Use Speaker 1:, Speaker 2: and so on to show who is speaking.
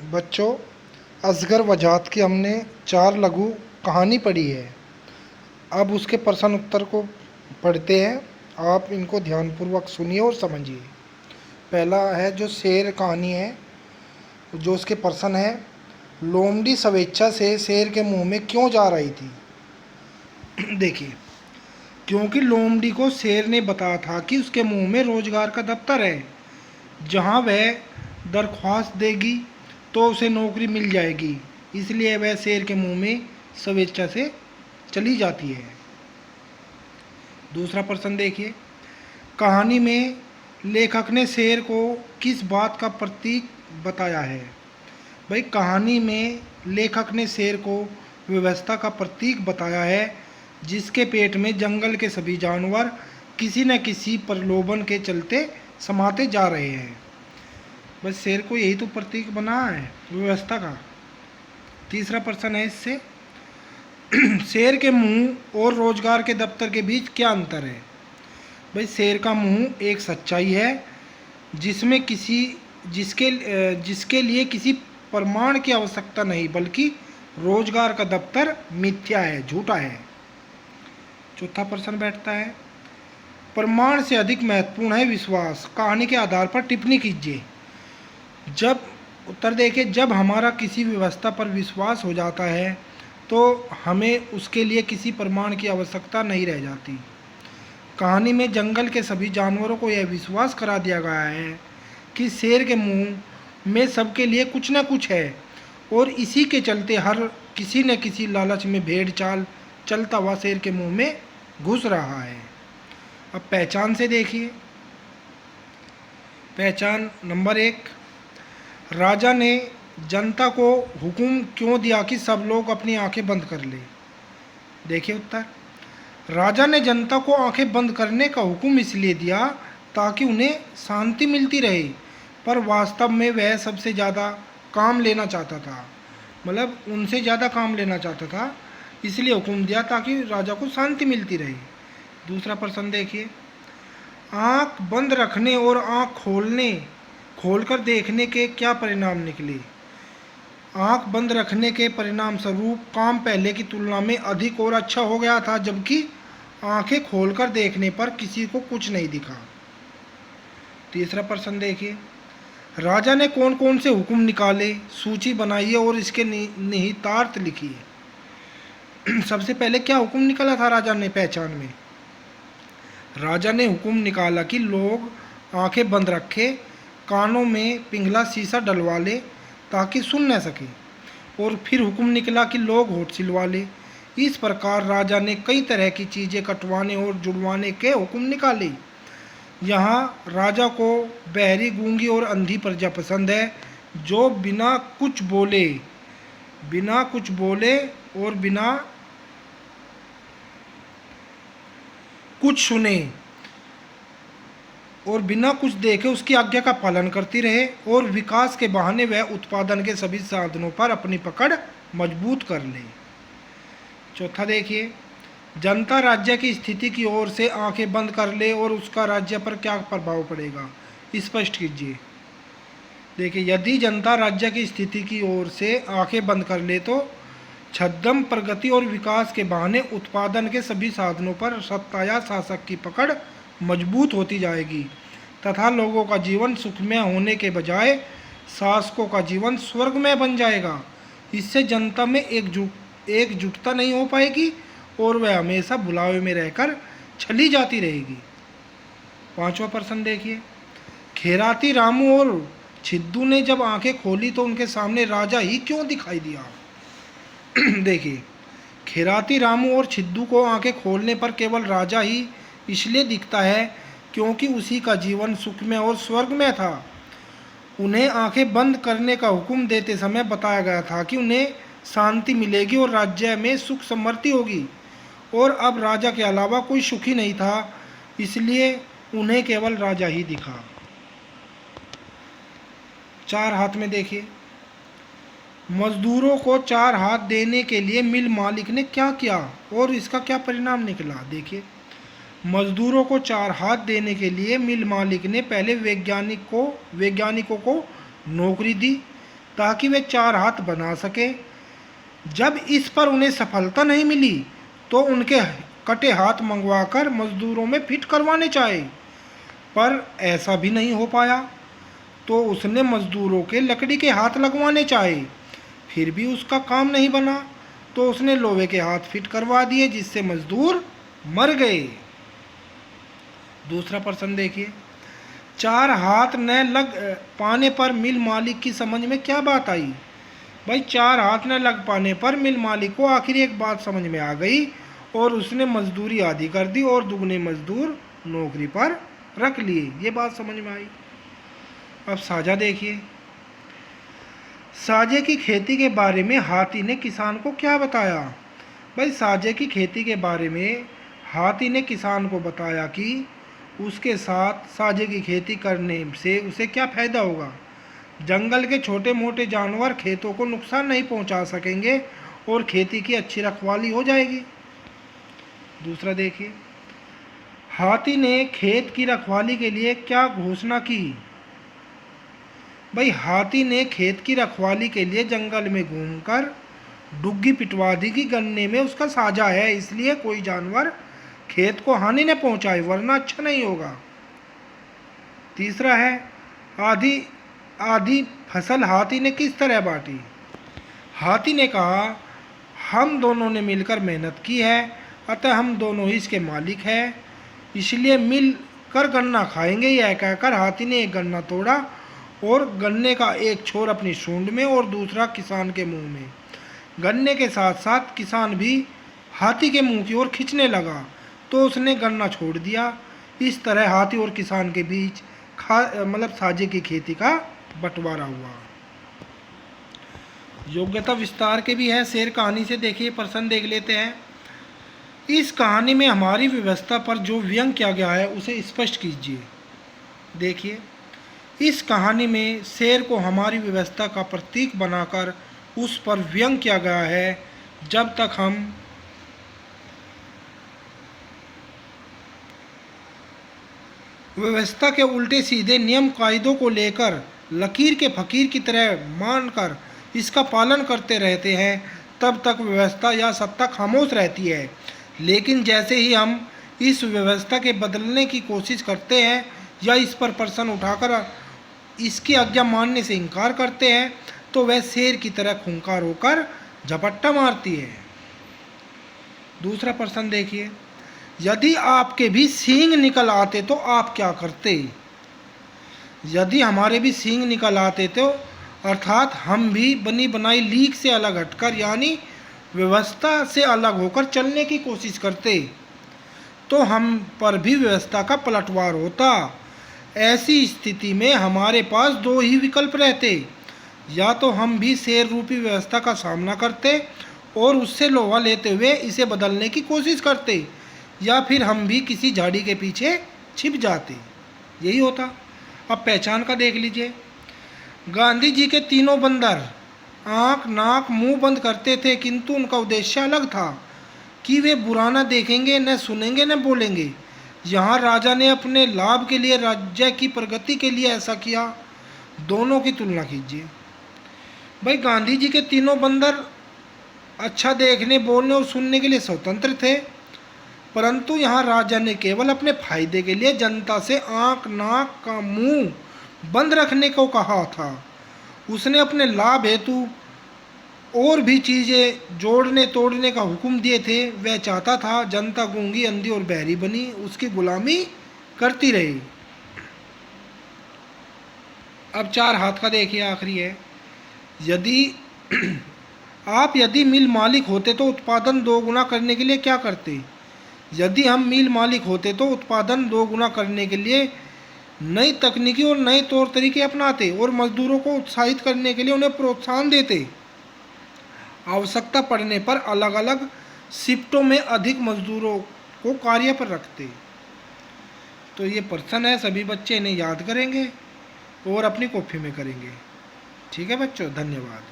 Speaker 1: बच्चों, असगर वजाहत की हमने 4 लघु कहानी पढ़ी है। अब उसके प्रश्न उत्तर को पढ़ते हैं। आप इनको ध्यानपूर्वक सुनिए और समझिए। पहला है जो शेर कहानी है, जो उसके प्रश्न है, लोमड़ी स्वेच्छा से शेर के मुंह में क्यों जा रही थी? देखिए, क्योंकि लोमड़ी को शेर ने बताया था कि उसके मुंह में रोजगार का दफ्तर है, जहां वह दरख्वास्त देगी तो उसे नौकरी मिल जाएगी। इसलिए वह शेर के मुंह में स्वेच्छा से चली जाती है। दूसरा प्रश्न देखिए, कहानी में लेखक ने शेर को किस बात का प्रतीक बताया है? भाई, कहानी में लेखक ने शेर को व्यवस्था का प्रतीक बताया है, जिसके पेट में जंगल के सभी जानवर किसी न किसी प्रलोभन के चलते समाते जा रहे हैं। बस शेर को यही तो प्रतीक बना है व्यवस्था का। तीसरा प्रश्न है इससे, शेर के मुंह और रोजगार के दफ्तर के बीच क्या अंतर है? भाई, शेर का मुंह एक सच्चाई है, जिसमें किसी जिसके लिए किसी प्रमाण की आवश्यकता नहीं, बल्कि रोजगार का दफ्तर मिथ्या है, झूठा है। चौथा प्रश्न बैठता है, प्रमाण से अधिक महत्वपूर्ण है विश्वास। कहानी के आधार पर टिप्पणी कीजिए। जब उत्तर देखिए, जब हमारा किसी व्यवस्था पर विश्वास हो जाता है तो हमें उसके लिए किसी प्रमाण की आवश्यकता नहीं रह जाती। कहानी में जंगल के सभी जानवरों को यह विश्वास करा दिया गया है कि शेर के मुंह में सबके लिए कुछ न कुछ है, और इसी के चलते हर किसी न किसी लालच में भेड़ चाल चलता हुआ शेर के मुंह में घुस रहा है। अब पहचान से देखिए। पहचान नंबर 1, राजा ने जनता को हुक्म क्यों दिया कि सब लोग अपनी आंखें बंद कर ले? देखिए उत्तर, राजा ने जनता को आंखें बंद करने का हुक्म इसलिए दिया ताकि उन्हें शांति मिलती रहे, पर वास्तव में वह सबसे ज़्यादा काम लेना चाहता था। मतलब उनसे ज़्यादा काम लेना चाहता था, इसलिए हुक्म दिया ताकि राजा को शांति मिलती रहे। दूसरा प्रश्न देखिए, आंख बंद रखने और आंख खोलकर देखने के क्या परिणाम निकले? आंख बंद रखने के परिणाम स्वरूप काम पहले की तुलना में अधिक और अच्छा हो गया था, जबकि आंखें खोलकर देखने पर किसी को कुछ नहीं दिखा। तीसरा प्रश्न देखिए, राजा ने कौन कौन से हुक्म निकाले, सूची बनाइए और इसके निहितार्थ लिखिए। सबसे पहले क्या हुक्म निकाला था राजा ने? पहचान में राजा ने हुक्म निकाला कि लोग आंखें बंद रखें, कानों में पिंगला शीशा डलवा ले ताकि सुन न सके, और फिर हुक्म निकला कि लोग होठ सिलवा ले। इस प्रकार राजा ने कई तरह की चीज़ें कटवाने और जुड़वाने के हुक्म निकाले। यहाँ राजा को बहरी, गूंगी और अंधी प्रजा पसंद है, जो बिना कुछ बोले और बिना कुछ सुने और बिना कुछ देखे उसकी आज्ञा का पालन करती रहे, और विकास के बहाने वह उत्पादन के सभी साधनों पर अपनी पकड़ मजबूत कर ले। चौथा देखिए, जनता राज्य की स्थिति की ओर से आंखें बंद कर ले और उसका राज्य पर क्या प्रभाव पड़ेगा, स्पष्ट कीजिए। देखिए, यदि जनता राज्य की स्थिति की ओर से आंखें बंद कर ले तो छद्म प्रगति और विकास के बहाने उत्पादन के सभी साधनों पर सत्ता या शासक की पकड़ मजबूत होती जाएगी, तथा लोगों का जीवन सुखमय होने के बजाय शासकों का जीवन स्वर्गमय बन जाएगा। इससे जनता में एकजुटता नहीं हो पाएगी और वह हमेशा भुलावे में रहकर छली जाती रहेगी। पांचवा प्रश्न देखिए, खेराती रामू और छिद्दू ने जब आंखें खोली तो उनके सामने राजा ही क्यों दिखाई दिया? देखिए, खेराती रामू और छिद्दू को आंखें खोलने पर केवल राजा ही इसलिए दिखता है क्योंकि उसी का जीवन सुखमय और स्वर्गमय था। उन्हें आंखें बंद करने का हुक्म देते समय बताया गया था कि उन्हें शांति मिलेगी और राज्य में सुख समृद्धि होगी, और अब राजा के अलावा कोई सुखी नहीं था, इसलिए उन्हें केवल राजा ही दिखा। 4 हाथ में देखिए, मजदूरों को 4 हाथ देने के लिए मिल मालिक ने क्या किया और इसका क्या परिणाम निकला? देखिए, मजदूरों को 4 हाथ देने के लिए मिल मालिक ने पहले वैज्ञानिकों को नौकरी दी, ताकि वे 4 हाथ बना सके। जब इस पर उन्हें सफलता नहीं मिली तो उनके कटे हाथ मंगवाकर मजदूरों में फिट करवाने चाहे, पर ऐसा भी नहीं हो पाया। तो उसने मजदूरों के लकड़ी के हाथ लगवाने चाहे, फिर भी उसका काम नहीं बना। तो उसने लोहे के हाथ फिट करवा दिए, जिससे मजदूर मर गए। दूसरा प्रश्न देखिए, 4 हाथ न लग पाने पर मिल मालिक की समझ में क्या बात आई? भाई 4 हाथ न लग पाने पर मिल मालिक को आखिर एक बात समझ में आ गई और उसने मजदूरी आधी कर दी और दुगने मजदूर नौकरी पर रख लिए। ये बात समझ में आई। अब साझा देखिए, साझे की खेती के बारे में हाथी ने किसान को क्या बताया? भाई साझे की खेती के बारे में हाथी ने किसान को बताया कि उसके साथ साझे की खेती करने से उसे क्या फ़ायदा होगा। जंगल के छोटे मोटे जानवर खेतों को नुकसान नहीं पहुंचा सकेंगे और खेती की अच्छी रखवाली हो जाएगी। दूसरा देखिए, हाथी ने खेत की रखवाली के लिए क्या घोषणा की? भाई हाथी ने खेत की रखवाली के लिए जंगल में घूमकर डुग्गी पिटवा दी कि गन्ने में उसका साझा है, इसलिए कोई जानवर खेत को हानि न पहुंचाए, वरना अच्छा नहीं होगा। तीसरा है, आधी आधी फसल हाथी ने किस तरह बांटी? हाथी ने कहा, हम दोनों ने मिलकर मेहनत की है, अतः हम दोनों ही इसके मालिक हैं, इसलिए मिल कर गन्ना खाएंगे। यह कहकर हाथी ने एक गन्ना तोड़ा और गन्ने का एक छोर अपनी सूंड में और दूसरा किसान के मुंह में। गन्ने के साथ साथ किसान भी हाथी के मुंह की ओर खींचने लगा, तो उसने गन्ना छोड़ दिया। इस तरह हाथी और किसान के बीच साझे की खेती का बंटवारा हुआ। योग्यता विस्तार के भी है, शेर कहानी से देखिए प्रश्न देख लेते हैं। इस कहानी में हमारी व्यवस्था पर जो व्यंग किया गया है उसे स्पष्ट कीजिए। देखिए, इस कहानी में शेर को हमारी व्यवस्था का प्रतीक बनाकर उस पर व्यंग किया गया है। जब तक हम व्यवस्था के उल्टे सीधे नियम कायदों को लेकर लकीर के फकीर की तरह मानकर इसका पालन करते रहते हैं, तब तक व्यवस्था या सत्ता खामोश रहती है। लेकिन जैसे ही हम इस व्यवस्था के बदलने की कोशिश करते हैं या इस पर प्रश्न उठाकर इसकी आज्ञा मानने से इनकार करते हैं, तो वह शेर की तरह खूंखार होकर झपट्टा मारती है। दूसरा प्रश्न देखिए, यदि आपके भी सींग निकल आते तो आप क्या करते? यदि हमारे भी सींग निकल आते तो अर्थात हम भी बनी बनाई लीक से अलग हटकर यानी व्यवस्था से अलग होकर चलने की कोशिश करते, तो हम पर भी व्यवस्था का पलटवार होता। ऐसी स्थिति में हमारे पास 2 ही विकल्प रहते, या तो हम भी शेर रूपी व्यवस्था का सामना करते और उससे लोहा लेते हुए इसे बदलने की कोशिश करते, या फिर हम भी किसी झाड़ी के पीछे छिप जाते। यही होता। अब पहचान का देख लीजिए। गांधी जी के तीनों बंदर आँख नाक मुंह बंद करते थे, किंतु उनका उद्देश्य अलग था कि वे बुरा न देखेंगे, न सुनेंगे, न बोलेंगे। यहाँ राजा ने अपने लाभ के लिए, राज्य की प्रगति के लिए ऐसा किया। दोनों की तुलना कीजिए। भाई गांधी जी के तीनों बंदर अच्छा देखने, बोलने और सुनने के लिए स्वतंत्र थे, परंतु यहाँ राजा ने केवल अपने फायदे के लिए जनता से आँख नाक का मुंह बंद रखने को कहा था। उसने अपने लाभ हेतु और भी चीज़ें जोड़ने तोड़ने का हुक्म दिए थे। वह चाहता था जनता गूंगी, अंधी और बहरी बनी उसकी गुलामी करती रही। अब 4 हाथ का देखिए, आखिरी है। यदि मिल मालिक होते तो उत्पादन 2 गुना करने के लिए क्या करते? यदि हम मिल मालिक होते तो उत्पादन 2 गुना करने के लिए नई तकनीकी और नए तौर तरीके अपनाते और मजदूरों को उत्साहित करने के लिए उन्हें प्रोत्साहन देते। आवश्यकता पड़ने पर अलग अलग शिफ्टों में अधिक मजदूरों को कार्य पर रखते। तो ये प्रश्न है, सभी बच्चे इन्हें याद करेंगे और अपनी कॉपी में करेंगे। ठीक है बच्चों, धन्यवाद।